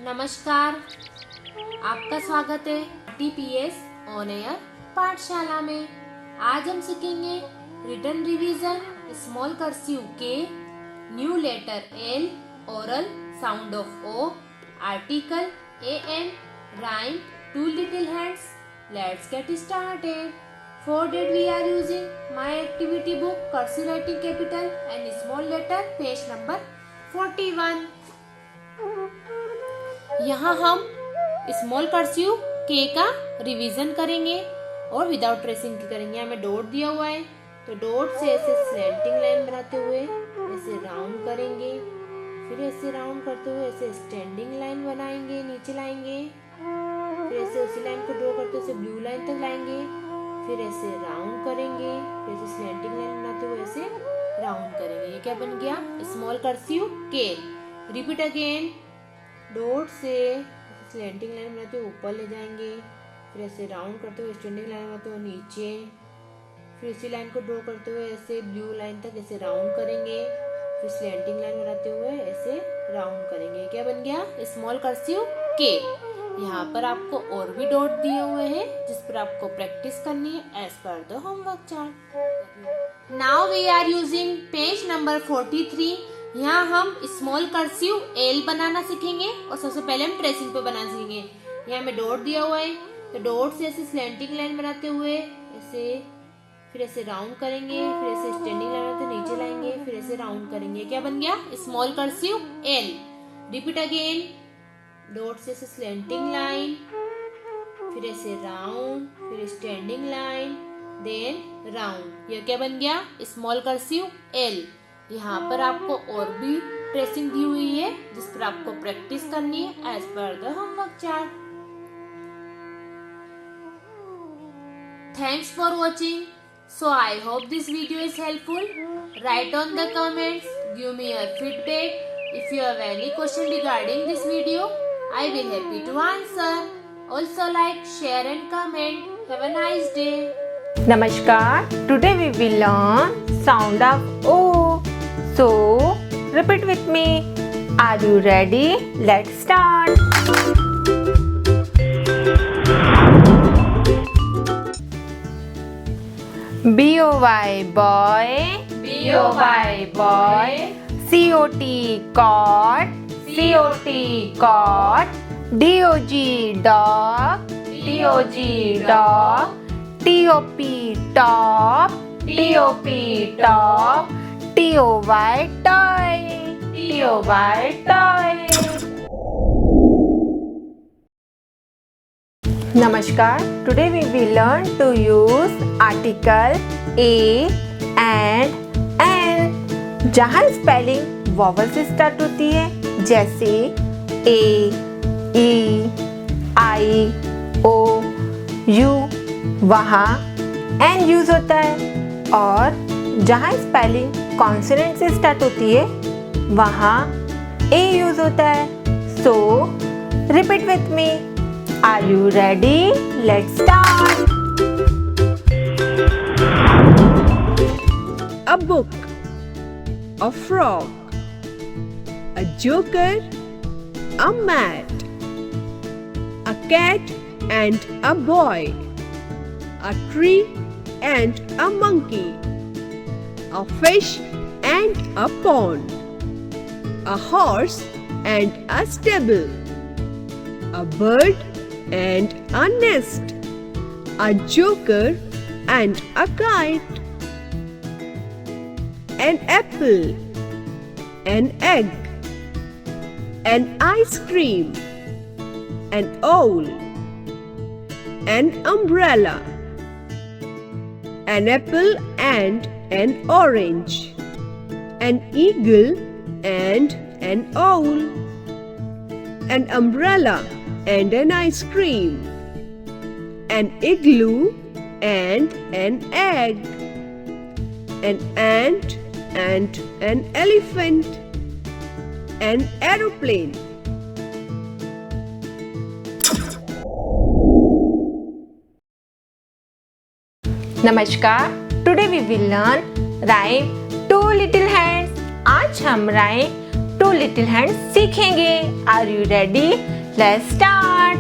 नमस्कार, आपका स्वागत है TPS ऑन एयर पाठशाला में। आज हम सीखेंगे रिटन रिवीजन, स्मॉल कर्सिव के, new letter L, oral sound of O, article AN, rhyme two little hands. Let's get started. For that we are using my activity book cursive writing capital and small letter page number 41। यहाँ हम small cursive के का revision करेंगे और without tracing की करेंगे। हमें dot दिया हुआ है तो डॉट से ऐसे स्लैंटिंग लाइन बनाते हुए ऐसे राउंड करेंगे, फिर ऐसे राउंड करते हुए ऐसे स्टैंडिंग लाइन बनाएंगे, नीचे लाएंगे, फिर ऐसे उसी लाइन को ड्रॉ करते हुए ब्लू लाइन तक लाएंगे, फिर ऐसे राउंड करेंगे, फिर ऐसे स्लैंटिंग लाइन बनाते हुए ऐसे राउंड करेंगे। ये क्या बन गया? स्मॉल कर्सिव के। Repeat again. डॉट से स्लैंटिंग लाइन बनाते हुए ऊपर ले जाएंगे, फिर ऐसे राउंड करते हुए स्टैंडिंग लाइन बनाते हुए नीचे, फिर इसी लाइन को ड्रॉ करते हुए ऐसे ब्लू लाइन तक ऐसे राउंड करेंगे, फिर स्लैंटिंग लाइन बनाते हुए ऐसे राउंड करेंगे। क्या बन गया? स्मॉल कर्सिव के। यहाँ पर आपको और भी डॉट दिए हुए हैं जिस पर आपको प्रैक्टिस करनी है as per the homework chart. Now we are using page number 43। यहाँ हम स्मॉल कर्सिव एल बनाना सीखेंगे और सबसे पहले हम ट्रेसिंग पे बनाना सीखेंगे। यहाँ हमें डॉट दिया हुआ है तो डॉट से ऐसे स्लैंटिंग लाइन बनाते हुए ऐसे, फिर ऐसे राउंड करेंगे, फिर ऐसे स्टैंडिंग लाइन बनाते नीचे लाएंगे, फिर ऐसे राउंड करेंगे। क्या बन गया? Small cursive L. Repeat again. Dot से ऐसे स्लैंटिंग लाइन, फिर ऐसे राउंड, फिर स्टैंडिंग लाइन, देन राउंड। यह क्या बन गया? Small cursive L. यहाँ पर आपको और भी ट्रेसिंग दी हुई है जिस पर आपको प्रैक्टिस करनी है as per the homework chart. Thanks for watching. So I hope this video is helpful. Write on the comments, give me your feedback. If you have any question regarding this video, I will happy to answer. Also like, share and comment. Have a nice day. Namaskar. Today we will learn sound of O. So repeat with me. Are you ready? Let's start. B-O-Y boy. B-O-Y boy. C-O-T cot. C-O-T cot. D-O-G dog. D-O-G dog. T-O-P top. T-O-P top. T-O-Y toy. T-O-Y toy. Namaskar. Today we will learn to use article A and N जहाँ spelling vowel से start होती है, जैसे A, E, I, O, U, वहाँ N use होता है। और जहाँ स्पेलिंग कॉन्सोनेंट से स्टार्ट होती है वहाँ A यूज होता है। So repeat with me. Are you ready? Let's start. A book, a frog, a joker, a mat, a cat and a boy, a tree and a monkey, a fish and a pond, a horse and a stable, a bird and a nest, a joker and a kite, an apple, an egg, an ice cream, an owl, an umbrella, an apple and an orange, an eagle and an owl, an umbrella and an ice cream, an igloo and an egg, an ant and an elephant, an aeroplane. नमस्कार, today we will learn rhyme two little hands. आज हम rhyme two little hands सीखेंगे। Are you ready? Let's start.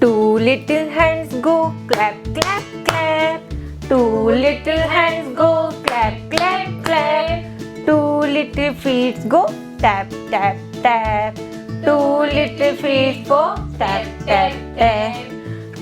Two little hands go clap clap clap, two little hands go clap clap clap, two little feet go tap tap tap, two little feet go tap tap tap,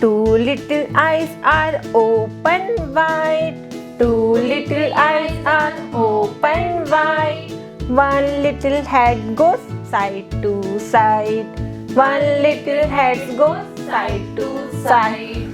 two little eyes are open wide, two little eyes are open wide, one little head goes side to side, one little head goes side to side,